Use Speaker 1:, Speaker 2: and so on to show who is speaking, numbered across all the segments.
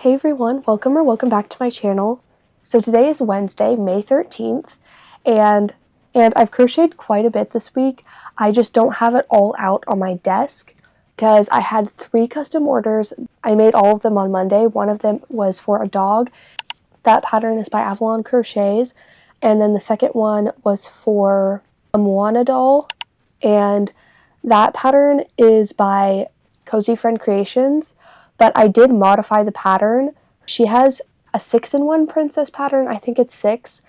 Speaker 1: Hey everyone, welcome back to my channel. So today is Wednesday, May 13th, and I've crocheted quite a bit this week. I just don't have it all out on my desk because I had 3 custom orders. I made all of them on Monday. One of them was for a dog. That pattern is by Avalon Crochets, and then the second one was for a Moana doll, and that pattern is by Cozy Friend Creations. But I did modify the pattern. She has a 6-in-1 princess pattern, I think it's 6,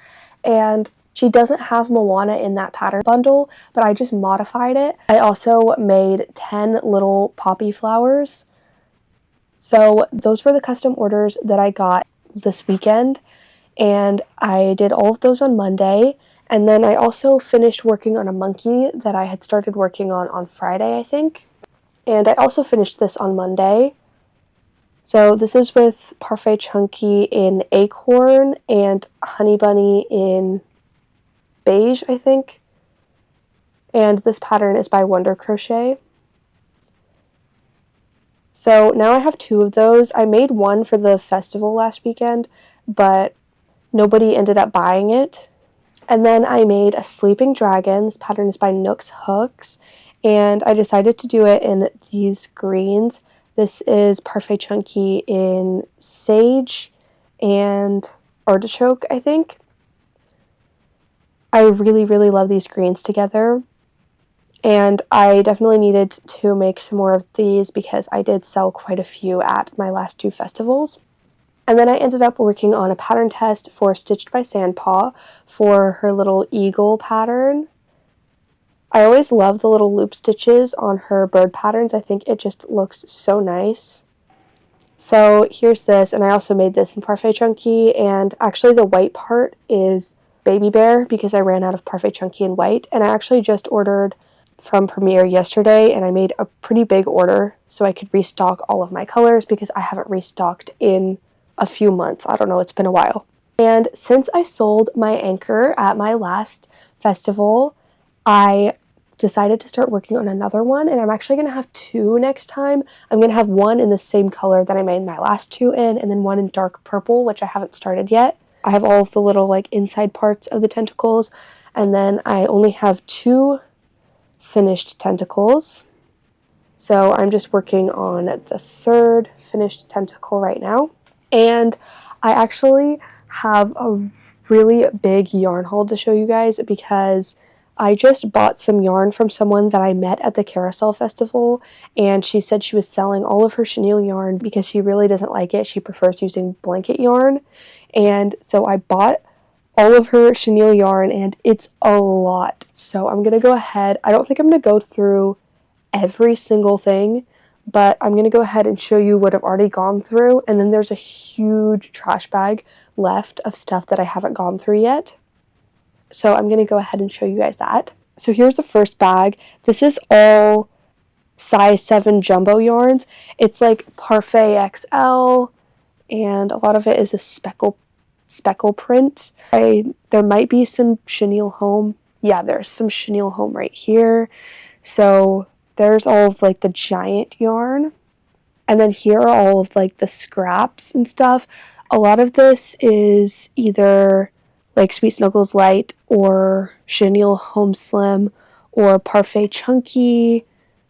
Speaker 1: and she doesn't have Moana in that pattern bundle, but I just modified it. I also made 10 little poppy flowers. So those were the custom orders that I got this weekend, and I did all of those on Monday. And then I also finished working on a monkey that I had started working on Friday, I think. And I also finished this on Monday. So this is with Parfait Chunky in Acorn and Honey Bunny in Beige, I think. And this pattern is by Wonder Crochet. So now I have 2 of those. I made one for the festival last weekend, but nobody ended up buying it. And then I made a Sleeping Dragon. This pattern is by Nooks Hooks, and I decided to do it in these greens. This is Parfait Chunky in Sage and Artichoke, I think. I really love these greens together, and I definitely needed to make some more of these because I did sell quite a few at my last 2 festivals. And then I ended up working on a pattern test for Stitched by Sandpaw for her little eagle pattern. I always love the little loop stitches on her bird patterns. I think it just looks so nice. So here's this, and I also made this in Parfait Chunky, and actually the white part is Baby Bear because I ran out of Parfait Chunky in white, and I actually just ordered from Premiere yesterday, and I made a pretty big order so I could restock all of my colors because I haven't restocked in a few months. I don't know, it's been a while. And since I sold my Ankor at my last festival, I decided to start working on another one, and I'm actually going to have 2 next time. I'm going to have one in the same color that I made my last 2 in, and then one in dark purple, which I haven't started yet. I have all of the little inside parts of the tentacles, and then I only have 2 finished tentacles. So I'm just working on the 3rd finished tentacle right now. And I actually have a really big yarn haul to show you guys because I just bought some yarn from someone that I met at the Carousel Festival, and she said she was selling all of her chenille yarn because she really doesn't like it. She prefers using blanket yarn. And so I bought all of her chenille yarn, and it's a lot. So I'm going to go ahead. I don't think I'm going to go through every single thing, but I'm going to go ahead and show you what I've already gone through, and then there's a huge trash bag left of stuff that I haven't gone through yet. So I'm going to go ahead and show you guys that. So here's the first bag. This is all size 7 jumbo yarns. It's like Parfait XL, and a lot of it is a speckle print. There might be some chenille home. Yeah, there's some chenille home right here. So there's all of the giant yarn, and then here are all of the scraps and stuff. A lot of this is either Sweet Snuggles Light or Chenille Home Slim or Parfait Chunky.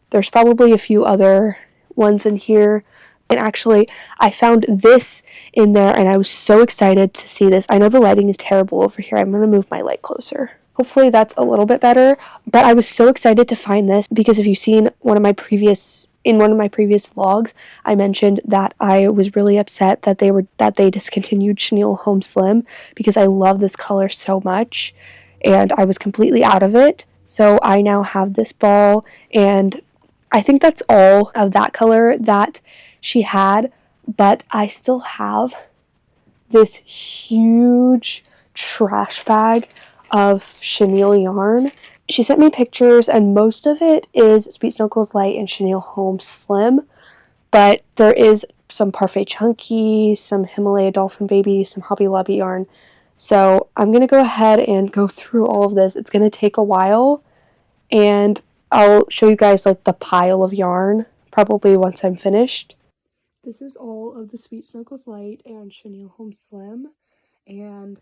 Speaker 1: There's probably a few other ones in here. And actually, I found this in there, and I was so excited to see this. I know the lighting is terrible over here. I'm going to move my light closer. Hopefully that's a little bit better, but I was so excited to find this because if you've seen one of my previous vlogs, I mentioned that I was really upset that they discontinued Chenille Home Slim because I love this color so much, and I was completely out of it. So I now have this ball, and I think that's all of that color that she had, but I still have this huge trash bag of chenille yarn. She sent me pictures, and most of it is Sweet Snuggles Light and Chenille Home Slim, but there is some Parfait Chunky, some Himalaya Dolphin Baby, some Hobby Lobby yarn. So I'm going to go ahead and go through all of this. It's going to take a while, and I'll show you guys the pile of yarn probably once I'm finished. This is all of the Sweet Snuggles Light and Chenille Home Slim, and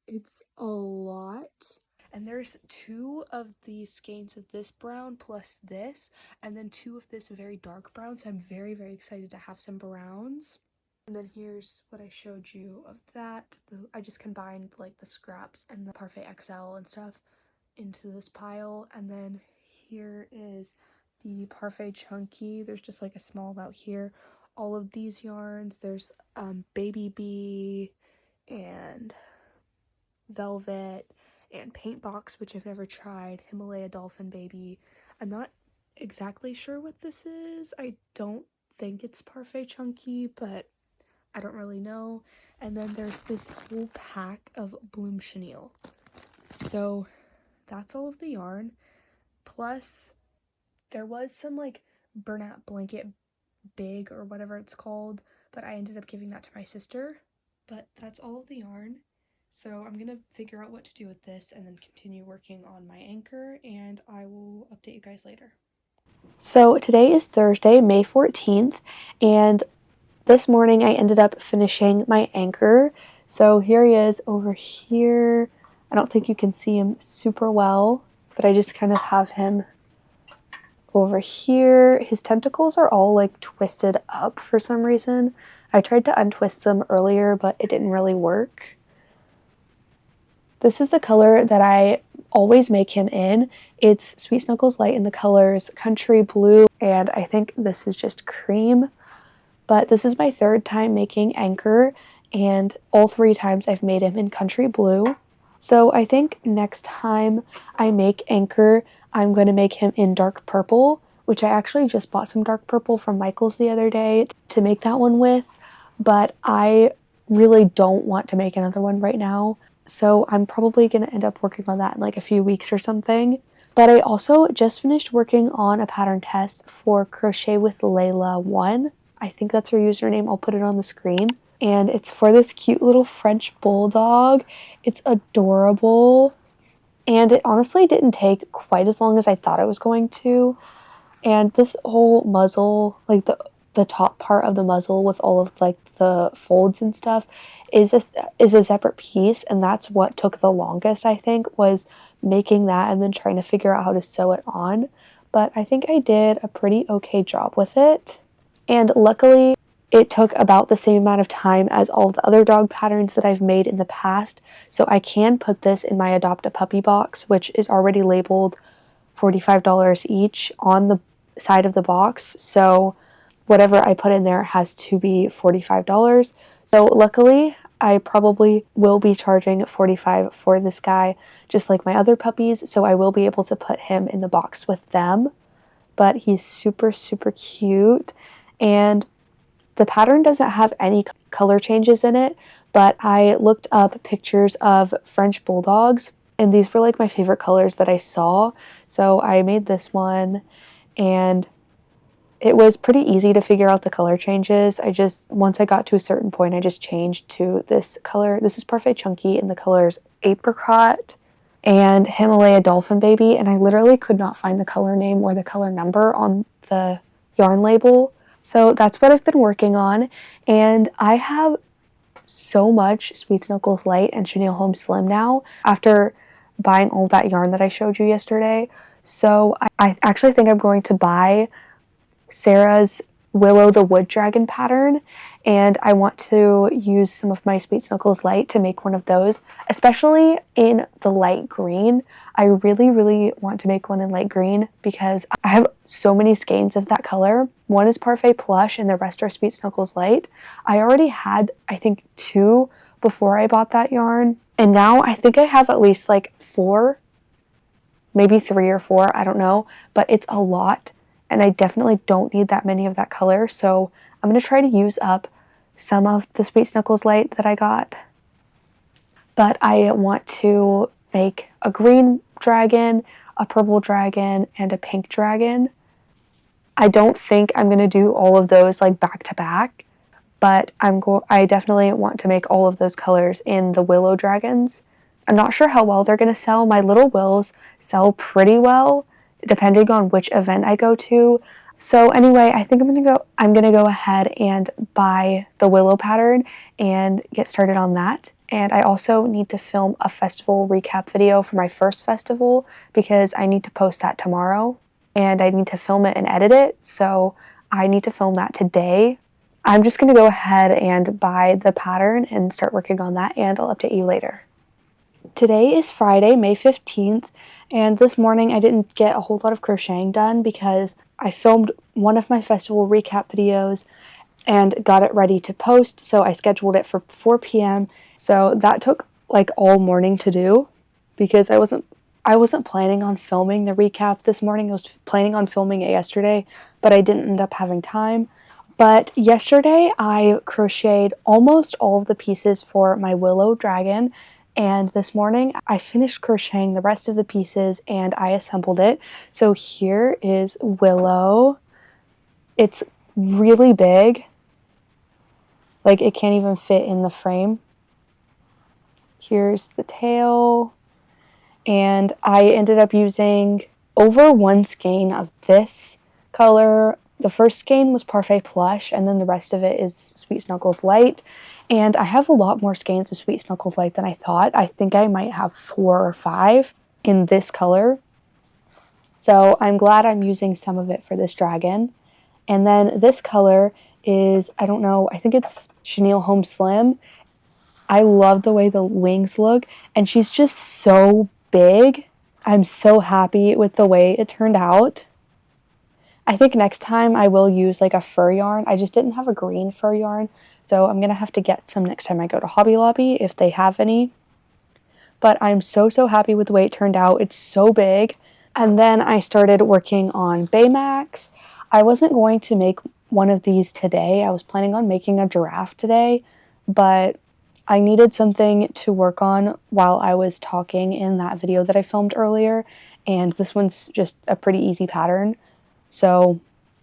Speaker 1: it's a lot. And there's 2 of the skeins of this brown plus this, and then 2 of this very dark brown, so I'm very, very excited to have some browns. And then here's what I showed you of that. I just combined like the scraps and the Parfait XL and stuff into this pile. And then here is the Parfait Chunky. There's just like a small amount here. All of these yarns, there's Baby Bee and Velvet and Paint Box, which I've never tried, Himalaya Dolphin Baby. I'm not exactly sure what this is. I don't think it's Parfait Chunky, but I don't really know. And then there's this whole pack of Bloom Chenille. So that's all of the yarn. Plus, there was some like burnout blanket big or whatever it's called, but I ended up giving that to my sister. But that's all of the yarn. So I'm gonna figure out what to do with this and then continue working on my Ankor, and I will update you guys later. So today is Thursday, May 14th, and this morning I ended up finishing my Ankor. So here he is over here. I don't think you can see him super well, but I just kind of have him over here. His tentacles are all like twisted up for some reason. I tried to untwist them earlier, but it didn't really work. This is the color that I always make him in. It's Sweet Snuggles Light in the colors Country Blue, and I think this is just cream. But this is my 3rd time making Ankor, and all 3 times I've made him in Country Blue. So I think next time I make Ankor, I'm going to make him in dark purple, which I actually just bought some dark purple from Michael's the other day to make that one with, but I really don't want to make another one right now. So I'm probably going to end up working on that in like a few weeks or something. But I also just finished working on a pattern test for Crochet with Layla 1. I think that's her username. I'll put it on the screen. And it's for this cute little French bulldog. It's adorable. And it honestly didn't take quite as long as I thought it was going to. And this whole muzzle, like the top part of the muzzle with all of like the folds and stuff, is a separate piece, and that's what took the longest, I think, was making that and then trying to figure out how to sew it on. But I think I did a pretty okay job with it. And luckily, it took about the same amount of time as all the other dog patterns that I've made in the past, so I can put this in my Adopt a Puppy box, which is already labeled $45 each on the side of the box, so whatever I put in there has to be $45. So luckily, I probably will be charging $45 for this guy, just like my other puppies, so I will be able to put him in the box with them. But he's super, super cute, and the pattern doesn't have any color changes in it, but I looked up pictures of French bulldogs, and these were like my favorite colors that I saw, so I made this one, and it was pretty easy to figure out the color changes. Once I got to a certain point, I just changed to this color. This is Parfait Chunky in the colors Apricot and Himalaya Dolphin Baby, and I literally could not find the color name or the color number on the yarn label. So that's what I've been working on, and I have so much Sweet Snuggles Light and Chenille Home Slim now after buying all that yarn that I showed you yesterday. So I actually think I'm going to buy Sarah's Willow the Wood Dragon pattern, and I want to use some of my Sweet Snuggles Light to make one of those, especially in the light green. I really, really want to make one in light green because I have so many skeins of that color. One is Parfait Plush and the rest are Sweet Snuggles Light. I already had, I think, 2 before I bought that yarn, and now I think I have at least like 4, maybe 3 or 4, I don't know, but it's a lot. And I definitely don't need that many of that color, so I'm going to try to use up some of the Sweet Snuggles Light that I got. But I want to make a green dragon, a purple dragon, and a pink dragon. I don't think I'm going to do all of those like back to back, but I definitely want to make all of those colors in the Willow dragons. I'm not sure how well they're going to sell. My little wills sell pretty well, depending on which event I go to. So anyway, I think I'm gonna go ahead and buy the Willow pattern and get started on that. And I also need to film a festival recap video for my first festival because I need to post that tomorrow and I need to film it and edit it. So I need to film that today. I'm just gonna go ahead and buy the pattern and start working on that, and I'll update you later. Today is Friday, May 15th, and this morning I didn't get a whole lot of crocheting done because I filmed one of my festival recap videos and got it ready to post, so I scheduled it for 4 p.m. So that took like all morning to do because I wasn't planning on filming the recap this morning. I was planning on filming it yesterday, but I didn't end up having time. But yesterday I crocheted almost all of the pieces for my Willow dragon, and this morning I finished crocheting the rest of the pieces and I assembled it. So here is Willow. It's really big. Like, it can't even fit in the frame. Here's the tail. And I ended up using over one skein of this color. The first skein was Parfait Plush, and then the rest of it is Sweet Snuggles Light. And I have a lot more skeins of Sweet Snuggles Light than I thought. I think I might have 4 or 5 in this color. So I'm glad I'm using some of it for this dragon. And then this color is, I don't know, I think it's Chenille Home Slim. I love the way the wings look, and she's just so big. I'm so happy with the way it turned out. I think next time I will use like a fur yarn. I just didn't have a green fur yarn, so I'm gonna have to get some next time I go to Hobby Lobby if they have any. But I'm so happy with the way it turned out. It's so big. And then I started working on Baymax. I wasn't going to make one of these today. I was planning on making a giraffe today, but I needed something to work on while I was talking in that video that I filmed earlier, and this one's just a pretty easy pattern. So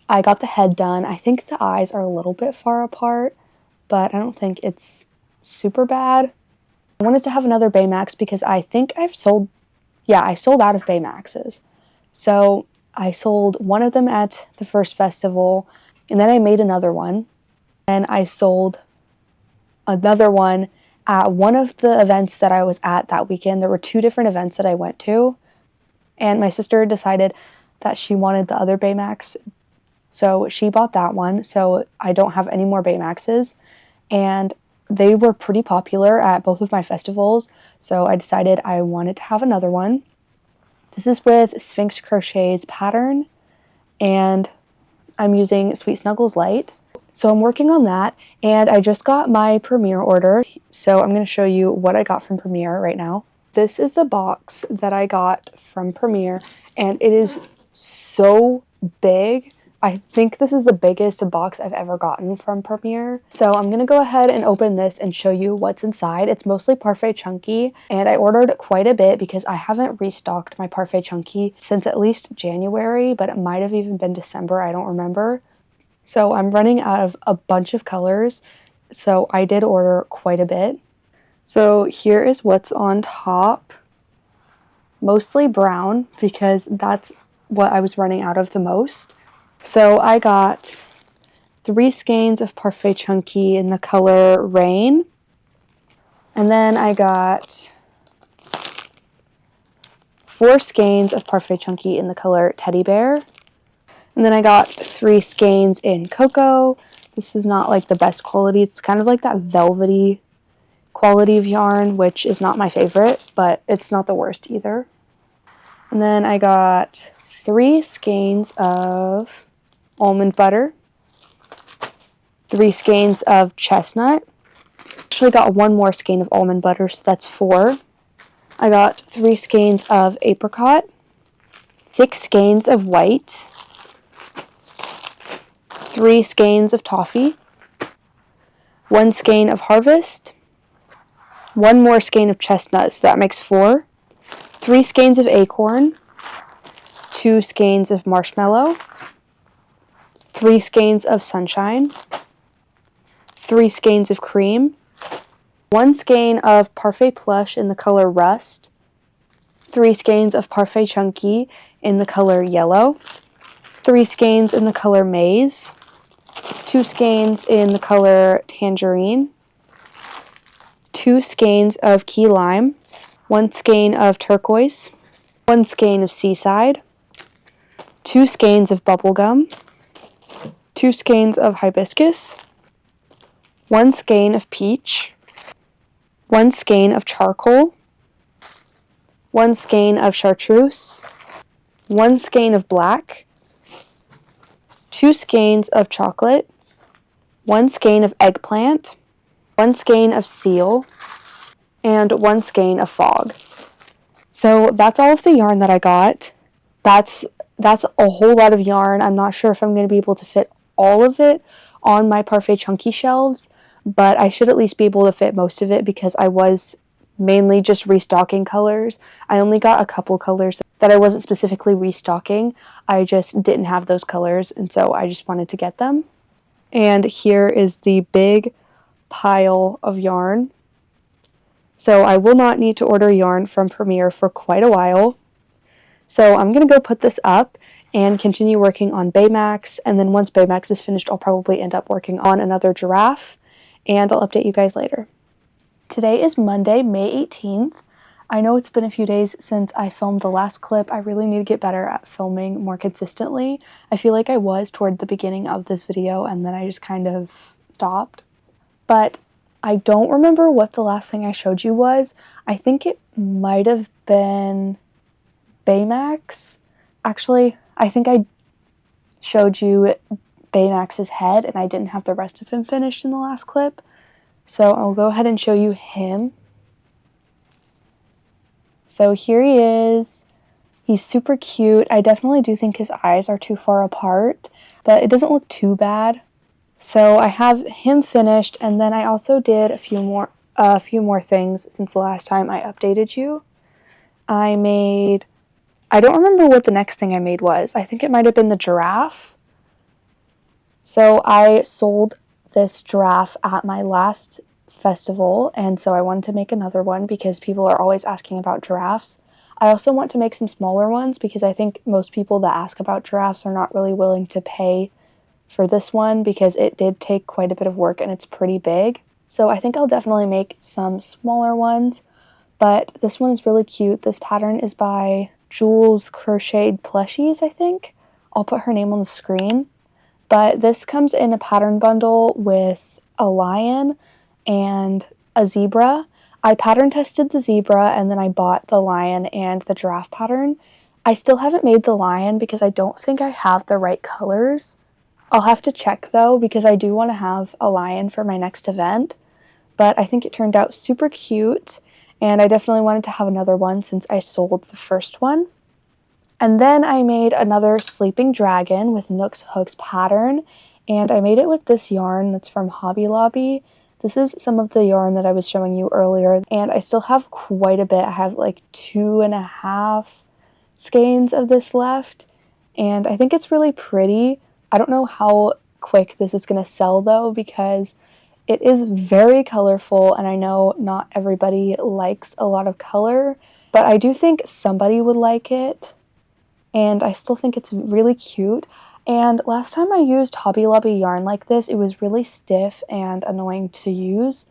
Speaker 1: I got the head done. I think the eyes are a little bit far apart, but I don't think it's super bad. I wanted to have another Baymax because I think I sold out of Baymaxes. So I sold one of them at the first festival, and then I made another one. And I sold another one at one of the events that I was at that weekend. There were 2 different events that I went to, and my sister decided that she wanted the other Baymax, so she bought that one. So I don't have any more Baymaxes, and they were pretty popular at both of my festivals, so I decided I wanted to have another one. This is with Sphinx Crochet's pattern, and I'm using Sweet Snuggles Light. So I'm working on that, and I just got my Premiere order, so I'm going to show you what I got from Premiere right now. This is the box that I got from Premiere, and it is so big. I think this is the biggest box I've ever gotten from Premiere. So I'm going to go ahead and open this and show you what's inside. It's mostly Parfait Chunky, and I ordered quite a bit because I haven't restocked my Parfait Chunky since at least January, but it might have even been December, I don't remember. So I'm running out of a bunch of colors, so I did order quite a bit. So here is what's on top. Mostly brown because that's what I was running out of the most. So I got 3 skeins of Parfait Chunky in the color Rain. And then I got 4 skeins of Parfait Chunky in the color Teddy Bear. And then I got 3 skeins in Cocoa. This is not like the best quality. It's kind of like that velvety quality of yarn, which is not my favorite, but it's not the worst either. And then I got 3 skeins of Almond Butter, 3 skeins of Chestnut. Actually got 1 more skein of Almond Butter, so that's 4. I got 3 skeins of Apricot, 6 skeins of White, 3 skeins of Toffee, 1 skein of Harvest, 1 more skein of Chestnut, so that makes 4, 3 skeins of Acorn, 2 skeins of Marshmallow, 3 skeins of Sunshine, 3 skeins of Cream, 1 skein of Parfait Plush in the color Rust, 3 skeins of Parfait Chunky in the color Yellow, 3 skeins in the color Maize, 2 skeins in the color Tangerine, 2 skeins of Key Lime, 1 skein of Turquoise, 1 skein of Seaside, 2 skeins of Bubblegum, 2 skeins of Hibiscus, 1 skein of Peach, 1 skein of Charcoal, 1 skein of Chartreuse, 1 skein of Black, 2 skeins of Chocolate, 1 skein of Eggplant, 1 skein of Seal, and 1 skein of Fog. So that's all of the yarn that I got. That's a whole lot of yarn. I'm not sure if I'm going to be able to fit all of it on my Parfait Chunky shelves, but I should at least be able to fit most of it because I was mainly just restocking colors. I only got a couple colors that I wasn't specifically restocking. I just didn't have those colors, and so I just wanted to get them. And here is the big pile of yarn. So I will not need to order yarn from Premier for quite a while. So I'm going to go put this up and continue working on Baymax, and then once Baymax is finished, I'll probably end up working on another giraffe, and I'll update you guys later. Today is Monday, May 18th. I know it's been a few days since I filmed the last clip. I really need to get better at filming more consistently. I feel like I was toward the beginning of this video, and then I just kind of stopped. But I don't remember what the last thing I showed you was. I think it might have been Baymax. Actually, I think I showed you Baymax's head and I didn't have the rest of him finished in the last clip. So I'll go ahead and show you him. So here he is. He's super cute. I definitely do think his eyes are too far apart, but it doesn't look too bad. So I have him finished, and then I also did a few more things since the last time I updated you. I don't remember what the next thing I made was. I think it might have been the giraffe. So I sold this giraffe at my last festival, and so I wanted to make another one because people are always asking about giraffes. I also want to make some smaller ones because I think most people that ask about giraffes are not really willing to pay for this one because it did take quite a bit of work and it's pretty big. So I think I'll definitely make some smaller ones, but this one is really cute. This pattern is by Jules Crocheted Plushies, I think. I'll put her name on the screen. But this comes in a pattern bundle with a lion and a zebra. I pattern tested the zebra and then I bought the lion and the giraffe pattern. I still haven't made the lion because I don't think I have the right colors. I'll have to check though because I do want to have a lion for my next event. But I think it turned out super cute, and I definitely wanted to have another one since I sold the first one. And then I made another sleeping dragon with Nook's Hooks pattern, and I made it with this yarn that's from Hobby Lobby. This is some of the yarn that I was showing you earlier, and I still have quite a bit. I have like 2.5 skeins of this left, and I think it's really pretty. I don't know how quick this is going to sell though because it is very colorful, and I know not everybody likes a lot of color, but I do think somebody would like it, and I still think it's really cute. And last time I used Hobby Lobby yarn like this, it was really stiff and annoying to use,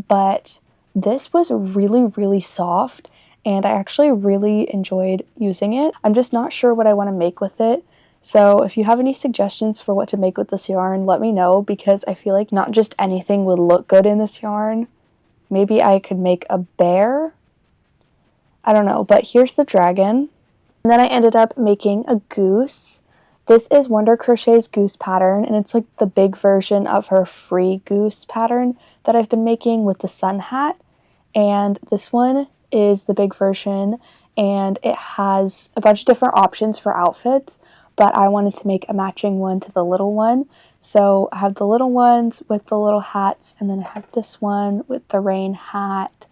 Speaker 1: but this was really, really soft, and I actually really enjoyed using it. I'm just not sure what I want to make with it. So if you have any suggestions for what to make with this yarn, let me know because I feel like not just anything would look good in this yarn. Maybe I could make a bear? I don't know, but here's the dragon. And then I ended up making a goose. This is Wonder Crochet's goose pattern, and it's like the big version of her free goose pattern that I've been making with the sun hat. And this one is the big version, and it has a bunch of different options for outfits, but I wanted to make a matching one to the little one. So I have the little ones with the little hats, and then I have this one with the rain hat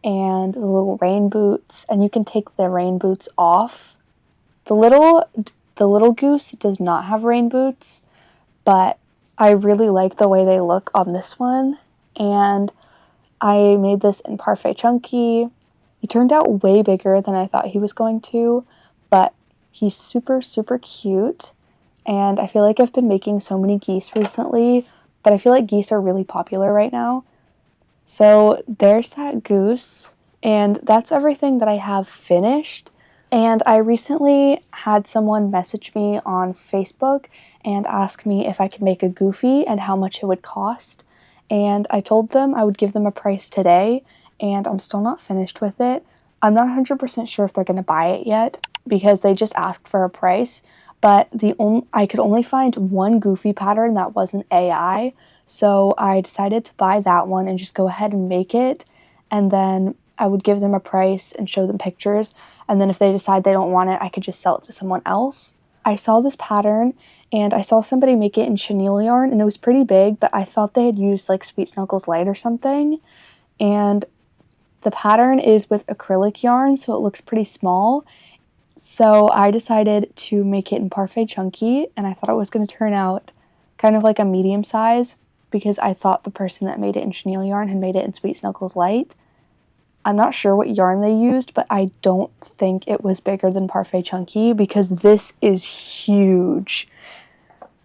Speaker 1: and the little rain boots, and you can take the rain boots off. The little goose does not have rain boots, but I really like the way they look on this one, and I made this in Parfait Chunky. He turned out way bigger than I thought he was going to, but he's super, super cute, and I feel like I've been making so many geese recently, but I feel like geese are really popular right now. So there's that goose, and that's everything that I have finished. And I recently had someone message me on Facebook and ask me if I could make a goofy and how much it would cost. And I told them I would give them a price today, and I'm still not finished with it. I'm not 100% sure if they're going to buy it yet because they just asked for a price, but I could only find one goofy pattern that wasn't AI, so I decided to buy that one and just go ahead and make it, and then I would give them a price and show them pictures, and then if they decide they don't want it, I could just sell it to someone else. I saw this pattern, and I saw somebody make it in chenille yarn, and it was pretty big, but I thought they had used like Sweet Snuggles Light or something, and the pattern is with acrylic yarn, so it looks pretty small. So I decided to make it in Parfait Chunky, and I thought it was going to turn out kind of like a medium size because I thought the person that made it in chenille yarn had made it in Sweet Snuggles Light. I'm not sure what yarn they used, but I don't think it was bigger than Parfait Chunky because this is huge.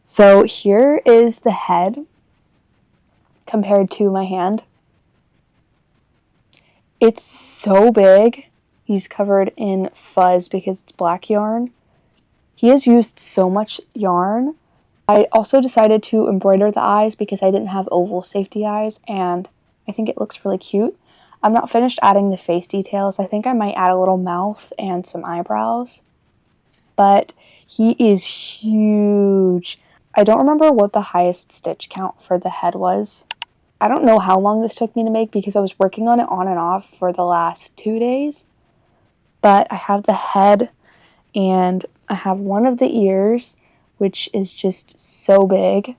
Speaker 1: So here is the head compared to my hand. It's so big. He's covered in fuzz because it's black yarn. He has used so much yarn. I also decided to embroider the eyes because I didn't have oval safety eyes, and I think it looks really cute. I'm not finished adding the face details. I think I might add a little mouth and some eyebrows. But he is huge. I don't remember what the highest stitch count for the head was. I don't know how long this took me to make because I was working on it on and off for the last 2 days. But I have the head and I have one of the ears, which is just so big.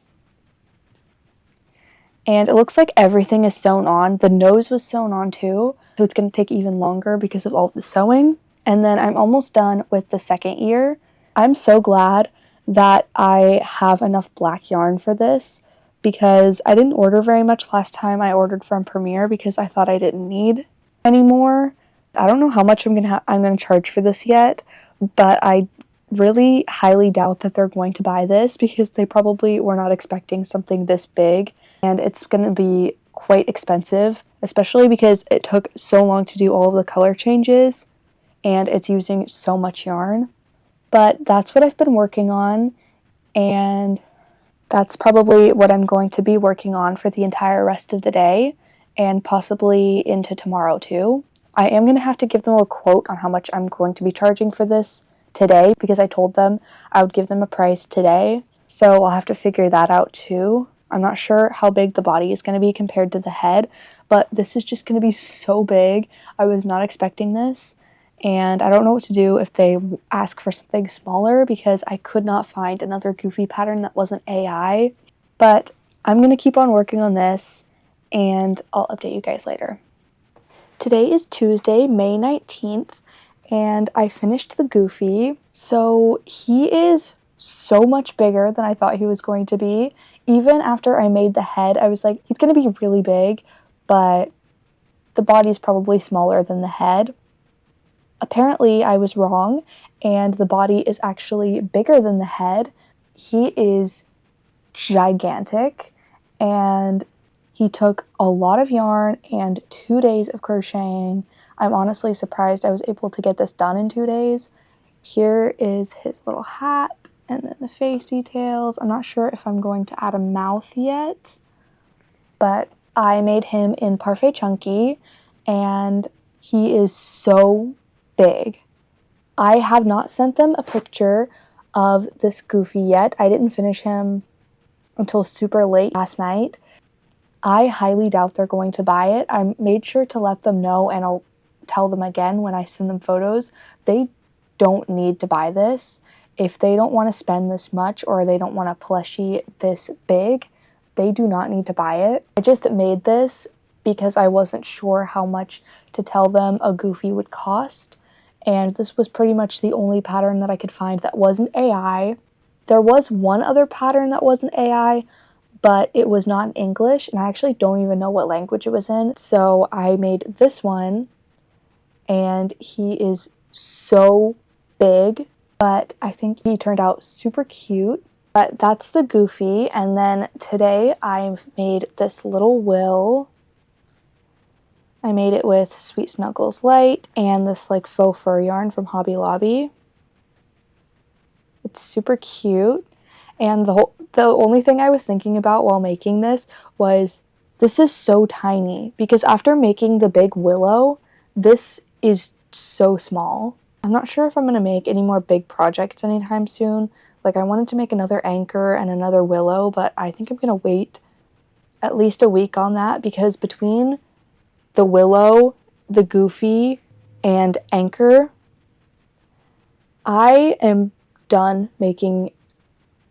Speaker 1: And it looks like everything is sewn on. The nose was sewn on too, so it's going to take even longer because of all the sewing. And then I'm almost done with the second ear. I'm so glad that I have enough black yarn for this because I didn't order very much last time I ordered from Premier because I thought I didn't need any more. I don't know how much I'm going to charge for this yet, but I really highly doubt that they're going to buy this because they probably were not expecting something this big, and it's going to be quite expensive, especially because it took so long to do all of the color changes and it's using so much yarn. But that's what I've been working on, and that's probably what I'm going to be working on for the entire rest of the day and possibly into tomorrow too. I am going to have to give them a quote on how much I'm going to be charging for this today because I told them I would give them a price today. So I'll have to figure that out too. I'm not sure how big the body is going to be compared to the head, but this is just going to be so big. I was not expecting this, and I don't know what to do if they ask for something smaller because I could not find another goofy pattern that wasn't AI. But I'm going to keep on working on this, and I'll update you guys later. Today is Tuesday, May 19th, and I finished the Goofy. So he is so much bigger than I thought he was going to be. Even after I made the head, I was like, he's going to be really big, but the body's probably smaller than the head. Apparently, I was wrong, and the body is actually bigger than the head. He is gigantic, and he took a lot of yarn and 2 days of crocheting. I'm honestly surprised I was able to get this done in 2 days. Here is his little hat and then the face details. I'm not sure if I'm going to add a mouth yet, but I made him in Parfait Chunky, and he is so big. I have not sent them a picture of this Goofy yet. I didn't finish him until super late last night. I highly doubt they're going to buy it. I made sure to let them know, and I'll tell them again when I send them photos. They don't need to buy this. If they don't want to spend this much or they don't want a plushie this big, they do not need to buy it. I just made this because I wasn't sure how much to tell them a Goofy would cost, and this was pretty much the only pattern that I could find that wasn't AI. There was one other pattern that wasn't AI, but it was not in English, and I actually don't even know what language it was in. So I made this one, and he is so big, but I think he turned out super cute. But that's the Goofy, and then today I've made this little Will. I made it with Sweet Snuggles Light and this like faux fur yarn from Hobby Lobby. It's super cute. And the only thing I was thinking about while making this was, this is so tiny, because after making the big Willow, this is so small. I'm not sure if I'm going to make any more big projects anytime soon. Like, I wanted to make another Ankor and another Willow, but I think I'm going to wait at least a week on that, because between the Willow, the Goofy, and Ankor, I am done making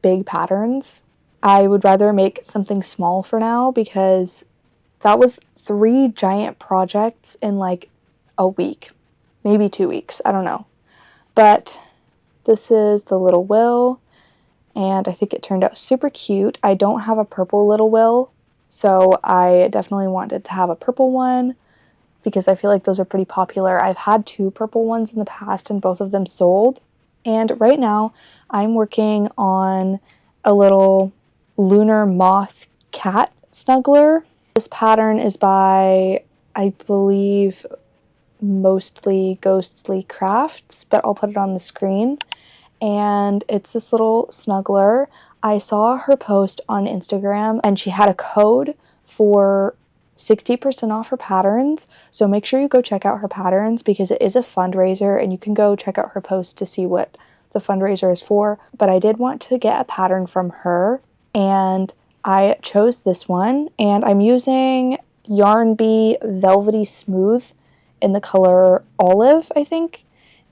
Speaker 1: big patterns. I would rather make something small for now, because that was 3 giant projects in like a week, maybe 2 weeks, I don't know. But this is the little Will, and I think it turned out super cute. I don't have a purple little Will, so I definitely wanted to have a purple one, because I feel like those are pretty popular. I've had 2 purple ones in the past, and both of them sold. And right now, I'm working on a little lunar moth cat snuggler. This pattern is by, I believe, mostly Ghostly Crafts, but I'll put it on the screen. And it's this little snuggler. I saw her post on Instagram, and she had a code for 60% off her patterns, so make sure you go check out her patterns, because it is a fundraiser, and you can go check out her post to see what the fundraiser is for. But I did want to get a pattern from her, and I chose this one, and I'm using Yarn Bee Velvety Smooth in the color Olive, I think,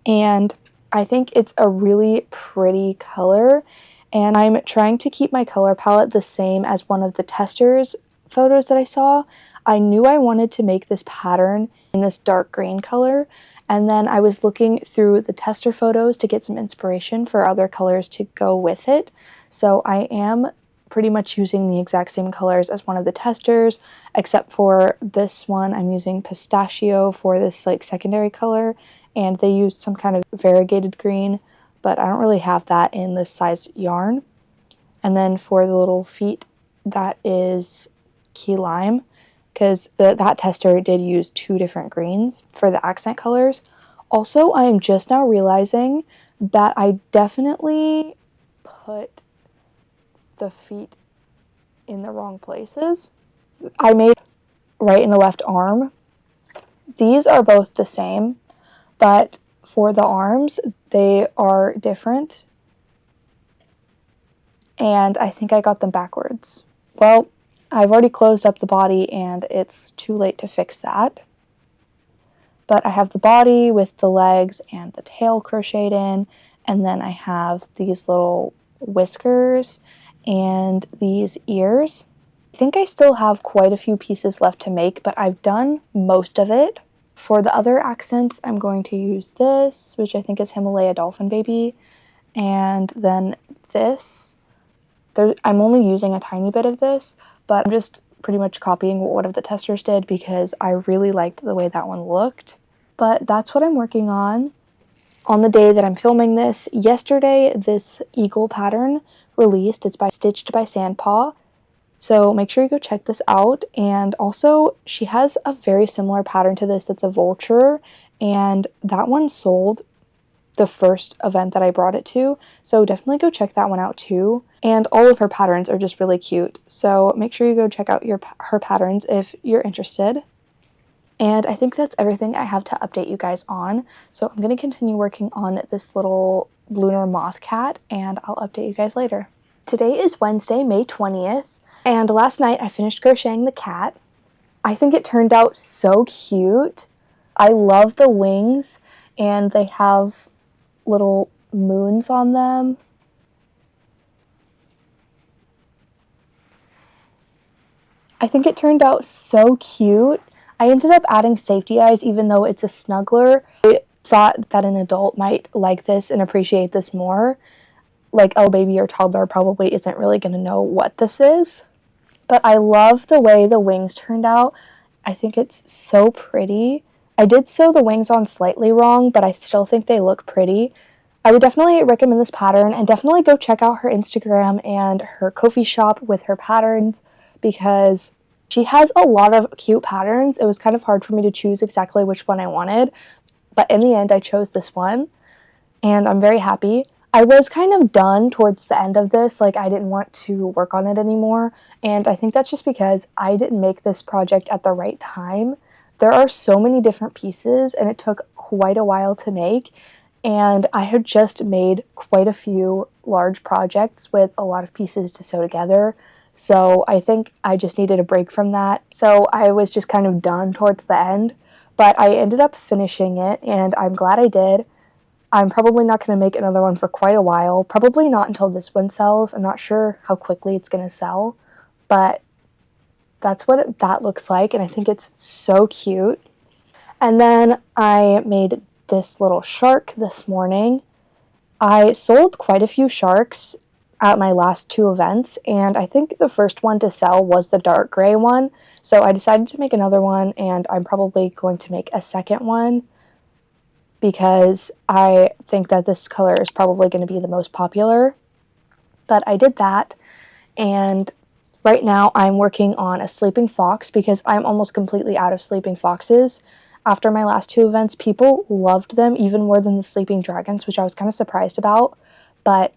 Speaker 1: and I think it's a really pretty color, and I'm trying to keep my color palette the same as one of the testers photos that I saw. I knew I wanted to make this pattern in this dark green color, and then I was looking through the tester photos to get some inspiration for other colors to go with it. So I am pretty much using the exact same colors as one of the testers, except for this one I'm using pistachio for this like secondary color, and they used some kind of variegated green, but I don't really have that in this size yarn. And then for the little feet, that is key lime, because that tester did use 2 different greens for the accent colors. Also, I am just now realizing that I definitely put the feet in the wrong places. I made right and a left arm. These are both the same, but for the arms, they are different, and I think I got them backwards. Well, I've already closed up the body, and it's too late to fix that. But I have the body with the legs and the tail crocheted in, and then I have these little whiskers and these ears. I think I still have quite a few pieces left to make, but I've done most of it. For the other accents, I'm going to use this, which I think is Himalaya Dolphin Baby, and then this. I'm only using a tiny bit of this, but I'm just pretty much copying what one of the testers did, because I really liked the way that one looked. But that's what I'm working on the day that I'm filming this. Yesterday, this eagle pattern released. It's by Stitched by Sandpaw. So make sure you go check this out. And also, she has a very similar pattern to this that's a vulture, and that one sold the first event that I brought it to, so definitely go check that one out too. And all of her patterns are just really cute, so make sure you go check out her patterns if you're interested. And I think that's everything I have to update you guys on, so I'm going to continue working on this little lunar moth cat, and I'll update you guys later. Today is Wednesday, May 20th, and last night I finished crocheting the cat. I think it turned out so cute. I love the wings, and they have little moons on them. I think it turned out so cute. I ended up adding safety eyes even though it's a snuggler. I thought that an adult might like this and appreciate this more. Like a baby or toddler probably isn't really going to know what this is. But I love the way the wings turned out. I think it's so pretty. I did sew the wings on slightly wrong, but I still think they look pretty. I would definitely recommend this pattern, and definitely go check out her Instagram and her Ko-fi shop with her patterns, because she has a lot of cute patterns. It was kind of hard for me to choose exactly which one I wanted, but in the end I chose this one, and I'm very happy. I was kind of done towards the end of this, like I didn't want to work on it anymore, and I think that's just because I didn't make this project at the right time. There are so many different pieces, and it took quite a while to make, and I had just made quite a few large projects with a lot of pieces to sew together, so I think I just needed a break from that. So I was just kind of done towards the end, but I ended up finishing it, and I'm glad I did. I'm probably not going to make another one for quite a while. Probably not until this one sells. I'm not sure how quickly it's going to sell, but that's what that looks like, and I think it's so cute. And then I made this little shark this morning. I sold quite a few sharks at my last two events, and I think the first one to sell was the dark gray one, so I decided to make another one, and I'm probably going to make a second one because I think that this color is probably going to be the most popular. But I did that, and right now I'm working on a sleeping fox because I'm almost completely out of sleeping foxes. After my last two events, people loved them even more than the sleeping dragons, which I was kind of surprised about, but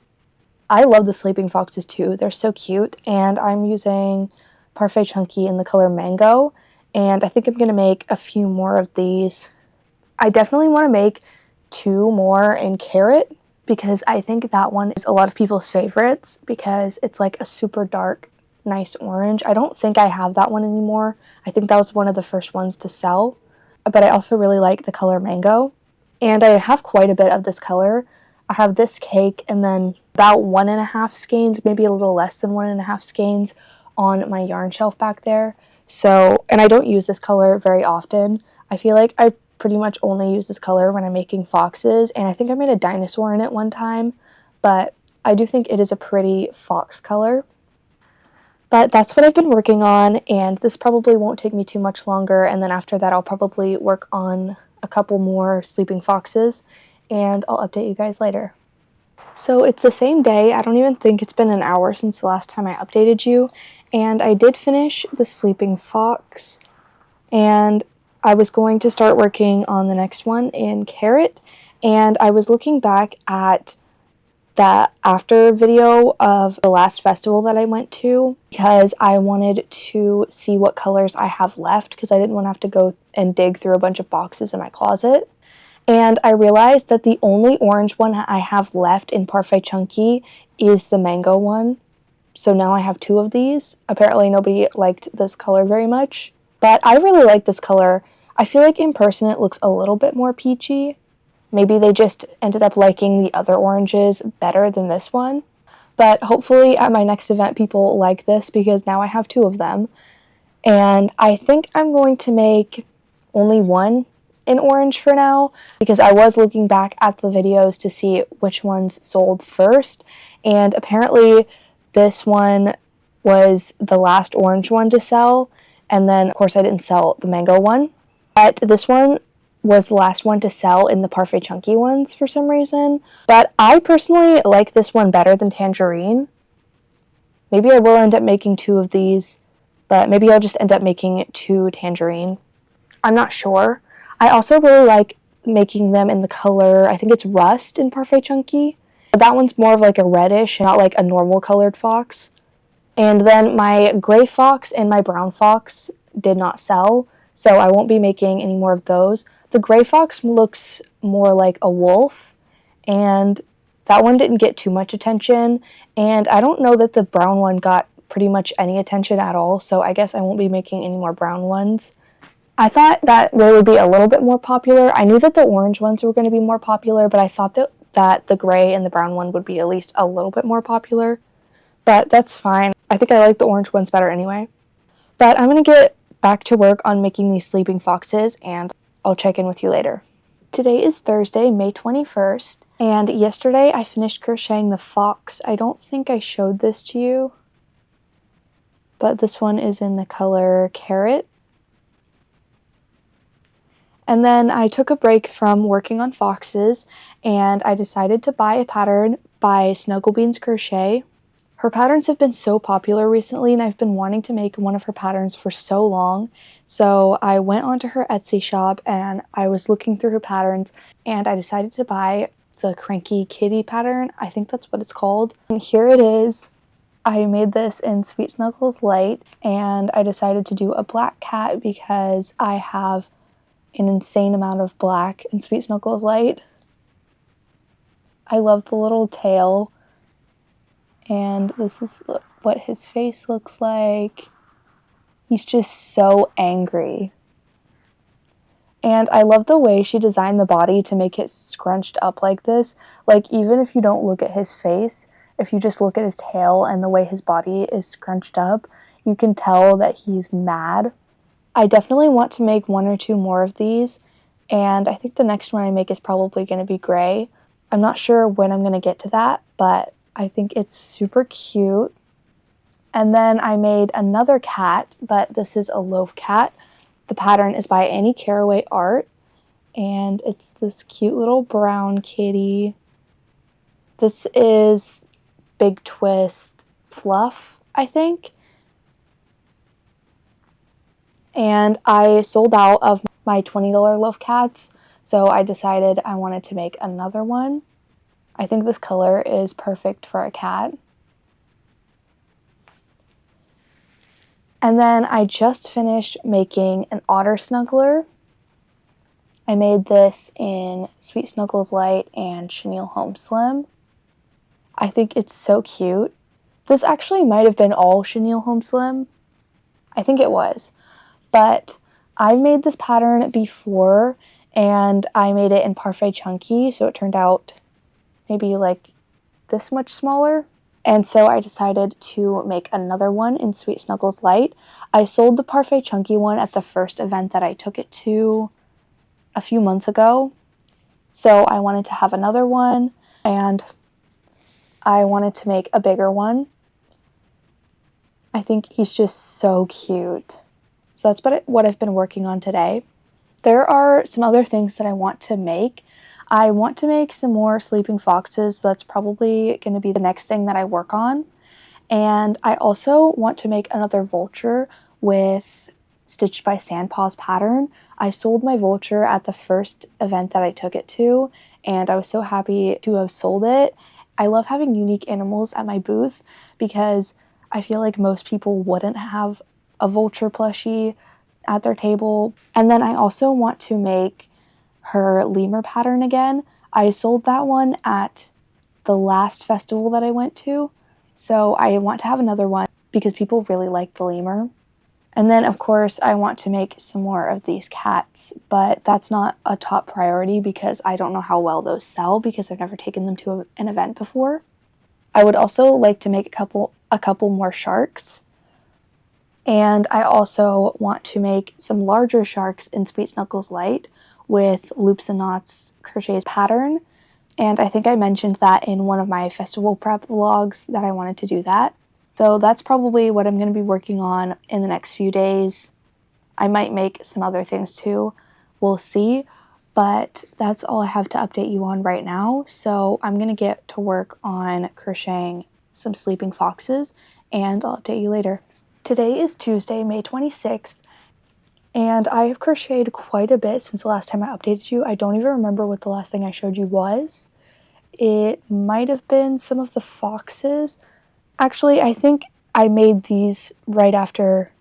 Speaker 1: I love the sleeping foxes too. They're so cute, and I'm using Parfait Chunky in the color Mango, and I think I'm going to make a few more of these. I definitely want to make two more in Carrot because I think that one is a lot of people's favorites because it's like a super dark, nice orange. I don't think I have that one anymore. I think that was one of the first ones to sell, but I also really like the color Mango, and I have quite a bit of this color. I have this cake and then about 1.5 skeins, maybe a little less than 1.5 skeins on my yarn shelf back there. So, and I don't use this color very often. I feel like I pretty much only use this color when I'm making foxes, and I think I made a dinosaur in it one time, but I do think it is a pretty fox color. But that's what I've been working on, and this probably won't take me too much longer, and then after that I'll probably work on a couple more sleeping foxes, and I'll update you guys later. So it's the same day. I don't even think it's been an hour since the last time I updated you, and I did finish the sleeping fox, and I was going to start working on the next one in Carrot, and I was looking back at the after video of the last festival that I went to because I wanted to see what colors I have left because I didn't want to have to go and dig through a bunch of boxes in my closet. And I realized that the only orange one I have left in Parfait Chunky is the mango one. So now I have two of these. Apparently nobody liked this color very much, but I really like this color. I feel like in person it looks a little bit more peachy. Maybe they just ended up liking the other oranges better than this one. But hopefully at my next event people like this because now I have two of them. And I think I'm going to make only one in orange for now because I was looking back at the videos to see which ones sold first. And apparently this one was the last orange one to sell. And then of course I didn't sell the mango one. But this one was the last one to sell in the Parfait Chunky ones for some reason. But I personally like this one better than Tangerine. Maybe I will end up making two of these, but maybe I'll just end up making two Tangerine. I'm not sure. I also really like making them in the color, I think it's Rust in Parfait Chunky. That one's more of like a reddish, not like a normal colored fox. And then my gray fox and my brown fox did not sell, so I won't be making any more of those. The gray fox looks more like a wolf, and that one didn't get too much attention, and I don't know that the brown one got pretty much any attention at all, so I guess I won't be making any more brown ones. I thought that they would be a little bit more popular. I knew that the orange ones were going to be more popular, but I thought that the gray and the brown one would be at least a little bit more popular, but that's fine. I think I like the orange ones better anyway. But I'm going to get back to work on making these sleeping foxes, and I'll check in with you later. Today is Thursday, May 21st, and yesterday I finished crocheting the fox. I don't think I showed this to you, but this one is in the color Carrot. And then I took a break from working on foxes, and I decided to buy a pattern by Snugglebeans Crochet. Her patterns have been so popular recently, and I've been wanting to make one of her patterns for so long. So I went onto her Etsy shop and I was looking through her patterns, and I decided to buy the Cranky Kitty pattern. I think that's what it's called. And here it is. I made this in Sweet Snuggles Light, and I decided to do a black cat because I have an insane amount of black in Sweet Snuggles Light. I love the little tail, and this is what his face looks like. He's just so angry. And I love the way she designed the body to make it scrunched up like this. Like, even if you don't look at his face, if you just look at his tail and the way his body is scrunched up, you can tell that he's mad. I definitely want to make one or two more of these, and I think the next one I make is probably going to be gray. I'm not sure when I'm going to get to that, but I think it's super cute. And then I made another cat, but this is a loaf cat. The pattern is by Annie Caraway Art, and it's this cute little brown kitty. This is Big Twist Fluff, I think. And I sold out of my $20 loaf cats, so I decided I wanted to make another one. I think this color is perfect for a cat. And then I just finished making an otter snuggler. I made this in Sweet Snuggles Light and Chenille Home Slim. I think it's so cute. This actually might have been all Chenille Home Slim. I think it was. But I've made this pattern before, and I made it in Parfait Chunky, so it turned out maybe like this much smaller. And so I decided to make another one in Sweet Snuggles Light. I sold the Parfait Chunky one at the first event that I took it to a few months ago. So I wanted to have another one, and I wanted to make a bigger one. I think he's just so cute. So that's what I've been working on today. There are some other things that I want to make. I want to make some more sleeping foxes, so that's probably going to be the next thing that I work on. And I also want to make another vulture with Stitched by Sandpaw's pattern. I sold my vulture at the first event that I took it to, and I was so happy to have sold it. I love having unique animals at my booth because I feel like most people wouldn't have a vulture plushie at their table. And then I also want to make her lemur pattern again. I sold that one at the last festival that I went to, so I want to have another one because people really like the lemur. And then, of course, I want to make some more of these cats, but that's not a top priority because I don't know how well those sell because I've never taken them to an event before. I would also like to make a couple more sharks. And I also want to make some larger sharks in Sweet Snuggles Light with Loops and Knots Crochet's pattern. And I think I mentioned that in one of my festival prep vlogs that I wanted to do that. So that's probably what I'm going to be working on in the next few days. I might make some other things too. We'll see. But that's all I have to update you on right now. So I'm going to get to work on crocheting some sleeping foxes, and I'll update you later. Today is Tuesday, May 26th, and I have crocheted quite a bit since the last time I updated you. I don't even remember what the last thing I showed you was. It might have been some of the foxes. Actually, I think I made these right after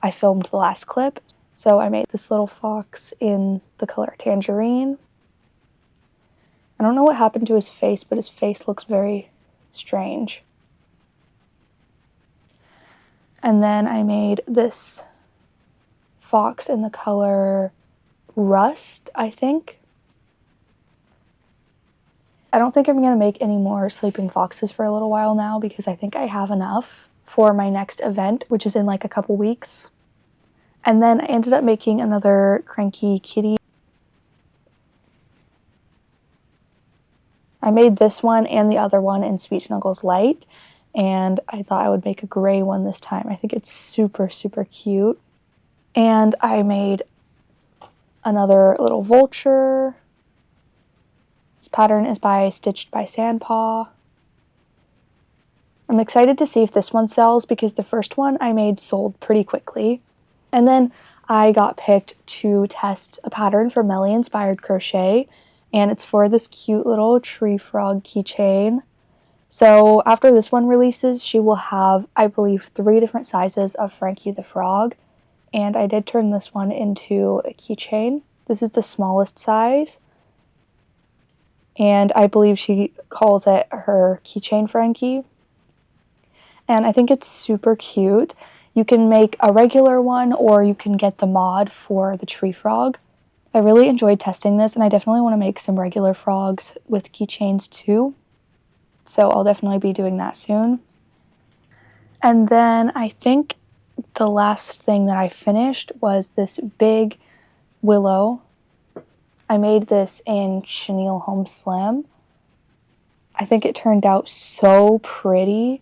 Speaker 1: I filmed the last clip. So I made this little fox in the color Tangerine. I don't know what happened to his face, but his face looks very strange. And then I made this fox in the color Rust, I think. I don't think I'm going to make any more sleeping foxes for a little while now because I think I have enough for my next event, which is in like a couple weeks. And then I ended up making another Cranky Kitty. I made this one and the other one in Sweet Snuggles Light, and I thought I would make a gray one this time. I think it's super, super cute. And I made another little vulture. This pattern is by Stitched by Sandpaw. I'm excited to see if this one sells because the first one I made sold pretty quickly. And then I got picked to test a pattern for Melly Inspired Crochet, and it's for this cute little tree frog keychain. So after this one releases, she will have, I believe, 3 different sizes of Frankie the Frog, and I did turn this one into a keychain. This is the smallest size, and I believe she calls it her keychain Frankie. And I think it's super cute. You can make a regular one or you can get the mod for the tree frog. I really enjoyed testing this, and I definitely want to make some regular frogs with keychains too. So I'll definitely be doing that soon. And then I think the last thing that I finished was this big Willow. I made this in Chenille Home Slim. I think it turned out so pretty.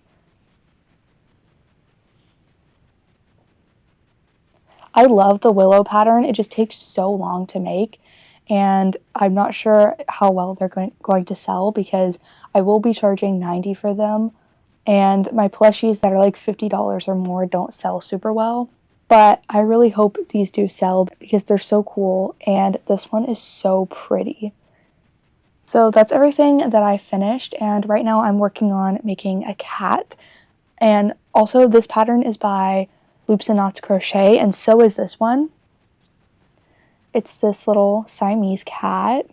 Speaker 1: I love the Willow pattern. It just takes so long to make, and I'm not sure how well they're going to sell because I will be charging $90 for them, and my plushies that are like $50 or more don't sell super well. But I really hope these do sell because they're so cool, and this one is so pretty. So that's everything that I finished, and right now I'm working on making a cat. And also this pattern is by Loops and Knots Crochet, and so is this one. It's this little Siamese cat,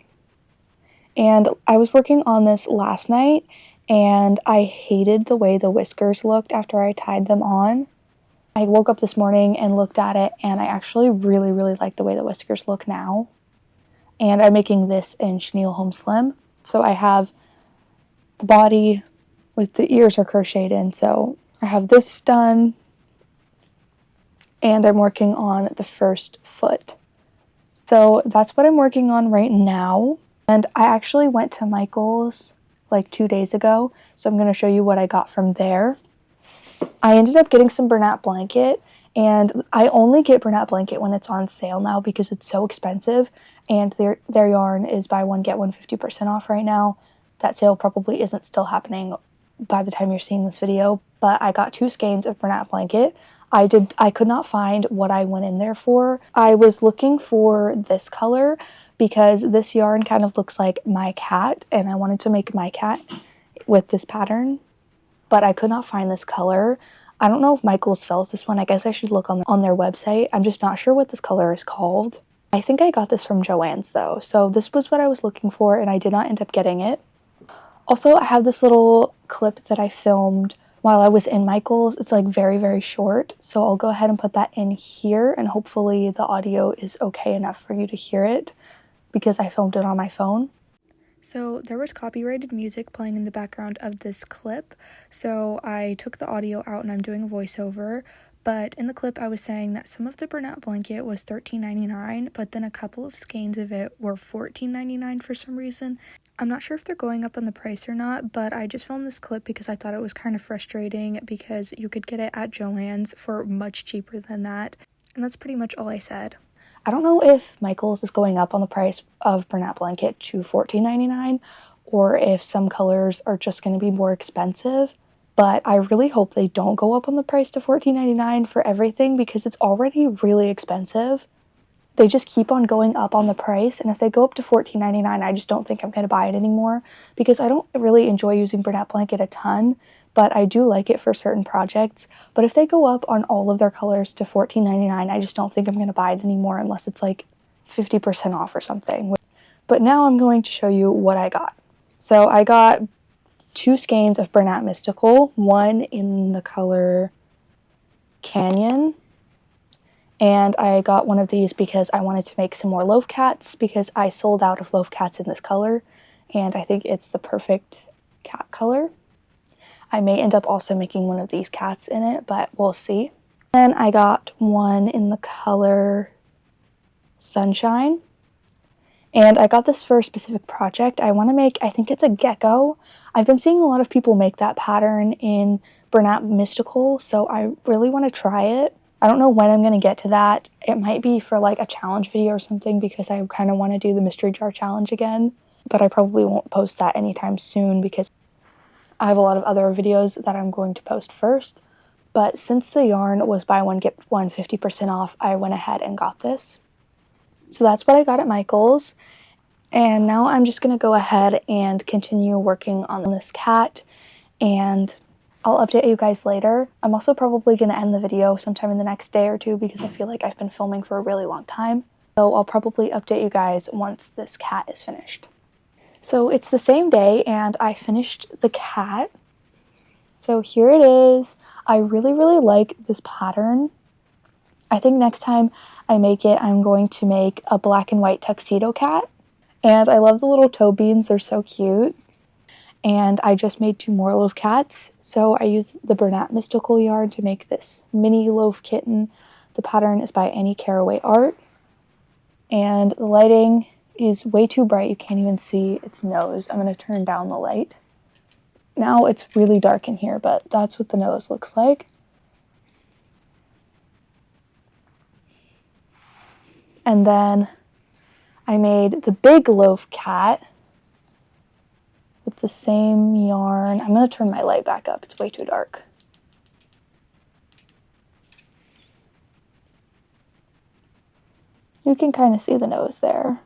Speaker 1: and I was working on this last night, and I hated the way the whiskers looked after I tied them on. I woke up this morning and looked at it, and I actually really like the way the whiskers look now. And I'm making this in Chenille Home Slim, so I have the body with the ears are crocheted in, so I have this done. And I'm working on the first foot. So that's what I'm working on right now. And I actually went to Michael's like 2 days ago, so I'm going to show you what I got from there. I ended up getting some Bernat blanket, and I only get Bernat blanket when it's on sale now because it's so expensive, and their yarn is buy one get one 50% off right now. That sale probably isn't still happening by the time you're seeing this video, but I got 2 skeins of Bernat blanket. I could not find what I went in there for. I was looking for this color because this yarn kind of looks like my cat, and I wanted to make my cat with this pattern, but I could not find this color. I don't know if Michael's sells this one. I guess I should look on their website. I'm just not sure what this color is called. I think I got this from Joann's though, so this was what I was looking for, and I did not end up getting it. Also, I have this little clip that I filmed while I was in Michael's. It's like very short, so I'll go ahead and put that in here, and hopefully the audio is okay enough for you to hear it because I filmed it on my phone. So there was copyrighted music playing in the background of this clip, so I took the audio out and I'm doing a voiceover. But in the clip I was saying that some of the Bernat blanket was $13.99, but then a couple of skeins of it were $14.99 for some reason. I'm not sure if they're going up on the price or not, but I just filmed this clip because I thought it was kind of frustrating because you could get it at Joann's for much cheaper than that. And that's pretty much all I said. I don't know if Michael's is going up on the price of Bernat blanket to $14.99 or if some colors are just going to be more expensive, but I really hope they don't go up on the price to $14.99 for everything because it's already really expensive. They just keep on going up on the price, and if they go up to $14.99, I just don't think I'm going to buy it anymore because I don't really enjoy using Bernat blanket a ton, but I do like it for certain projects. But if they go up on all of their colors to $14.99, I just don't think I'm going to buy it anymore unless it's like 50% off or something. But now I'm going to show you what I got. So I got 2 skeins of Bernat Mystical, one in the color Canyon. And I got one of these because I wanted to make some more loaf cats because I sold out of loaf cats in this color, and I think it's the perfect cat color. I may end up also making one of these cats in it, but we'll see. Then I got one in the color Sunshine, and I got this for a specific project. I want to make, I think it's a gecko. I've been seeing a lot of people make that pattern in Bernat Mystical, so I really want to try it.
Speaker 2: I don't know when I'm going to get to that. It might be for like a challenge video or something because I kind of want to do the mystery jar challenge again. But I probably won't post that anytime soon because I have a lot of other videos that I'm going to post first. But since the yarn was buy one get one 50% off, I went ahead and got this. So that's what I got at Michael's. And now I'm just going to go ahead and continue working on this cat, and I'll update you guys later. I'm also probably going to end the video sometime in the next day or two because I feel like I've been filming for a really long time. So I'll probably update you guys once this cat is finished. So it's the same day and I finished the cat. So here it is. I really like this pattern. I think next time I make it, I'm going to make a black and white tuxedo cat. And I love the little toe beans, they're so cute. And I just made 2 more loaf cats. So I used the Bernat Mystical yarn to make this mini loaf kitten. The pattern is by Annie Caraway Art. And the lighting is way too bright, you can't even see its nose. I'm going to turn down the light. Now it's really dark in here, but that's what the nose looks like. And then I made the big loaf cat with the same yarn. I'm going to turn my light back up. It's way too dark. You can kind of see the nose there.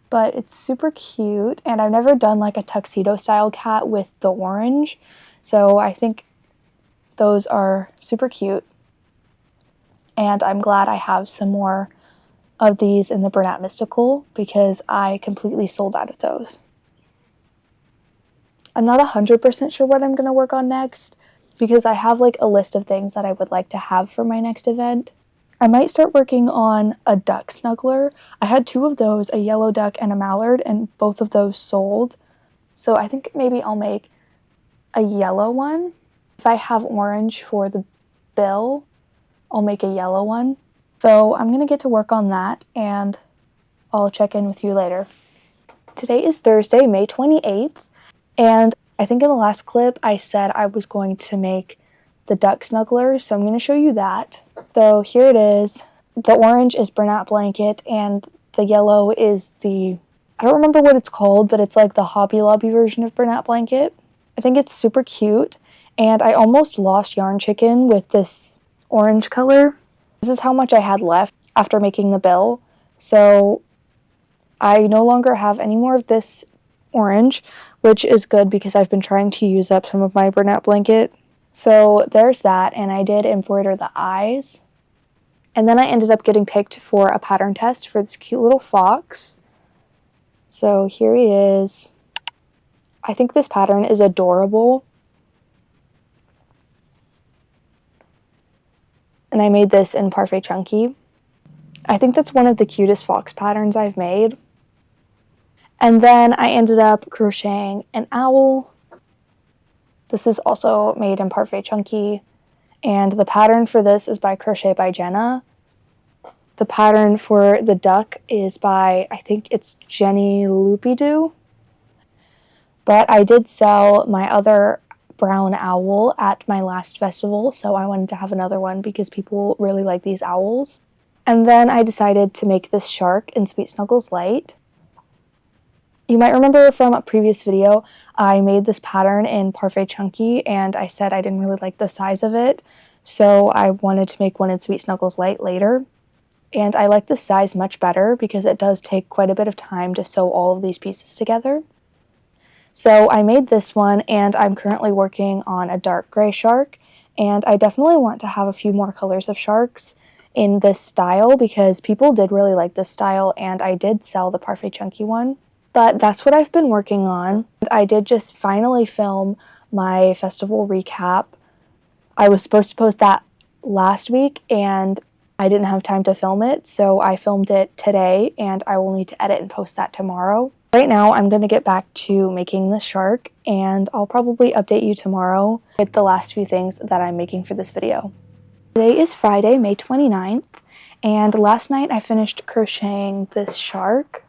Speaker 2: But it's super cute, and I've never done like a tuxedo style cat with the orange, so I think those are super cute. And I'm glad I have some more of these in the Bernat Mystical because I completely sold out of those. I'm not 100% sure what I'm going to work on next because I have like a list of things that I would like to have for my next event. I might start working on a duck snuggler. I had 2 of those, a yellow duck and a mallard, and both of those sold. So I think maybe I'll make a yellow one. If I have orange for the bill, I'll make a yellow one. So I'm going to get to work on that, and I'll check in with you later. Today is Thursday, May 28th, and I think in the last clip I said I was going to make the duck snuggler, so I'm going to show you that. So here it is. The orange is Bernat Blanket, and the yellow is the, I don't remember what it's called, but it's like the Hobby Lobby version of Bernat Blanket. I think it's super cute, and I almost lost Yarn Chicken with this orange color. This is how much I had left after making the bill, so I no longer have any more of this orange, which is good because I've been trying to use up some of my Bernat Blanket. So there's that, and I did embroider the eyes. And then I ended up getting picked for a pattern test for this cute little fox. So here he is. I think this pattern is adorable. And I made this in Parfait Chunky. I think that's one of the cutest fox patterns I've made. And then I ended up crocheting an owl. This is also made in Parfait Chunky. And the pattern for this is by Crochet by Jenna. The pattern for the duck is by, I think it's Jenny Loopy-Doo. But I did sell my other brown owl at my last festival, so I wanted to have another one because people really like these owls. And then I decided to make this shark in Sweet Snuggles Light. You might remember from a previous video, I made this pattern in Parfait Chunky, and I said I didn't really like the size of it, so I wanted to make one in Sweet Snuggles Light later. And I like this size much better because it does take quite a bit of time to sew all of these pieces together. So I made this one, and I'm currently working on a dark gray shark, and I definitely want to have a few more colors of sharks in this style because people did really like this style, and I did sell the Parfait Chunky one. But that's what I've been working on. I did just finally film my festival recap. I was supposed to post that last week, and I didn't have time to film it, so I filmed it today, and I will need to edit and post that tomorrow. Right now, I'm going to get back to making the shark, and I'll probably update you tomorrow with the last few things that I'm making for this video. Today is Friday, May 29th, and last night I finished crocheting this shark.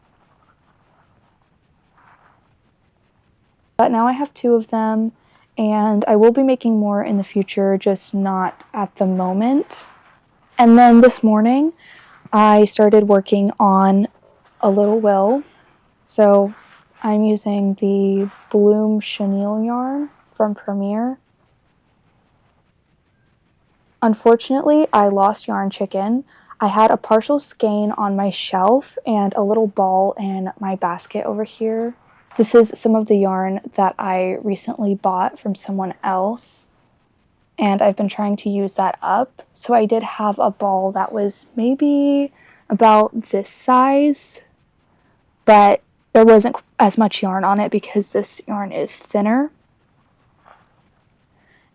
Speaker 2: But now I have 2 of them, and I will be making more in the future, just not at the moment. And then this morning, I started working on a little will. So I'm using the Bloom Chenille yarn from Premier. Unfortunately, I lost Yarn Chicken. I had a partial skein on my shelf and a little ball in my basket over here. This is some of the yarn that I recently bought from someone else, and I've been trying to use that up. So I did have a ball that was maybe about this size, but there wasn't as much yarn on it because this yarn is thinner.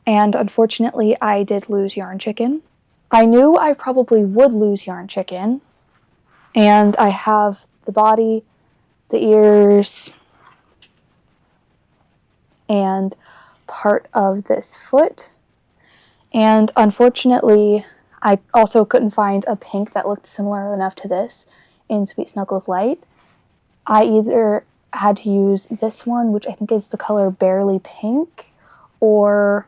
Speaker 2: And unfortunately, I did lose Yarn Chicken. I knew I probably would lose Yarn Chicken, and I have the body, the ears, and part of this foot. And unfortunately, I also couldn't find a pink that looked similar enough to this in Sweet Snuggles Light. I either had to use this one, which I think is the color Barely Pink, or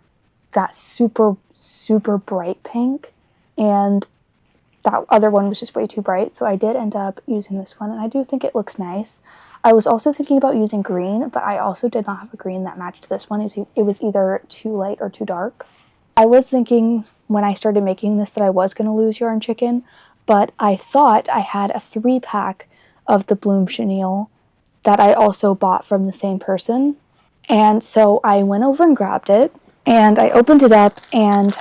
Speaker 2: that super, super bright pink, and that other one was just way too bright, so I did end up using this one, and I do think it looks nice. I was also thinking about using green, but I also did not have a green that matched this one. It was either too light or too dark. I was thinking when I started making this that I was going to lose Yarn Chicken, but I thought I had a 3-pack of the Bloom Chenille that I also bought from the same person, and so I went over and grabbed it, and I opened it up, and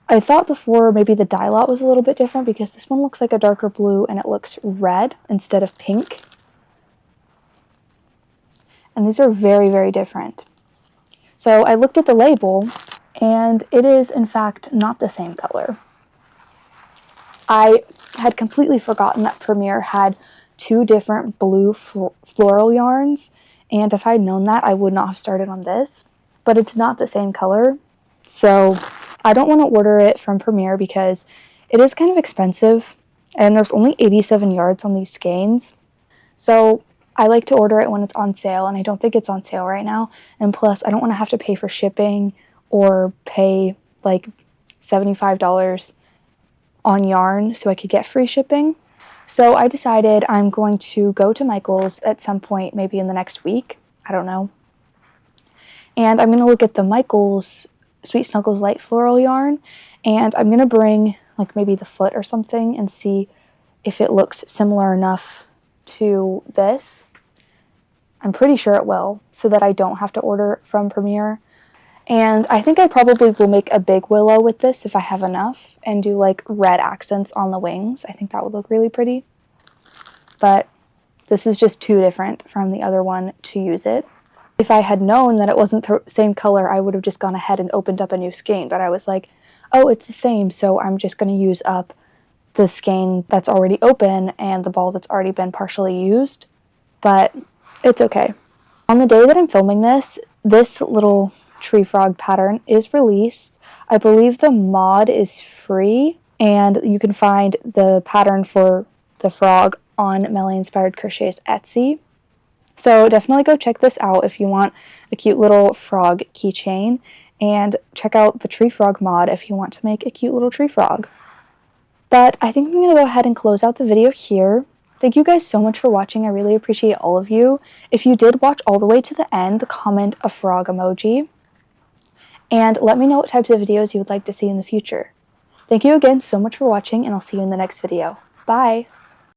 Speaker 2: I thought before maybe the dye lot was a little bit different because this one looks like a darker blue and it looks red instead of pink. And these are very, very different. So I looked at the label, and it is in fact not the same color. I had completely forgotten that Premier had 2 different blue floral yarns, and if I had known that, I would not have started on this. But it's not the same color, so I don't want to order it from Premier because it is kind of expensive, and there's only 87 yards on these skeins. So I like to order it when it's on sale, and I don't think it's on sale right now. And plus, I don't want to have to pay for shipping or pay like $75 on yarn so I could get free shipping. So I decided I'm going to go to Michael's at some point, maybe in the next week. I don't know. And I'm going to look at the Michael's Sweet Snuggles Light Floral yarn, and I'm going to bring like maybe the foot or something and see if it looks similar enough to this. I'm pretty sure it will, so that I don't have to order it from Premier. And I think I probably will make a big willow with this if I have enough, and do like red accents on the wings. I think that would look really pretty. But this is just too different from the other one to use it. If I had known that it wasn't the same color, I would have just gone ahead and opened up a new skein. But I was like, oh, it's the same, so I'm just going to use up the skein that's already open and the ball that's already been partially used. But it's okay. On the day that I'm filming this, this little tree frog pattern is released. I believe the mod is free, and you can find the pattern for the frog on Melly Inspired Crochet's Etsy. So definitely go check this out if you want a cute little frog keychain, and check out the tree frog mod if you want to make a cute little tree frog. But I think I'm going to go ahead and close out the video here. Thank you guys so much for watching. I really appreciate all of you. If you did watch all the way to the end, comment a frog emoji. And let me know what types of videos you would like to see in the future. Thank you again so much for watching, and I'll see you in the next video. Bye!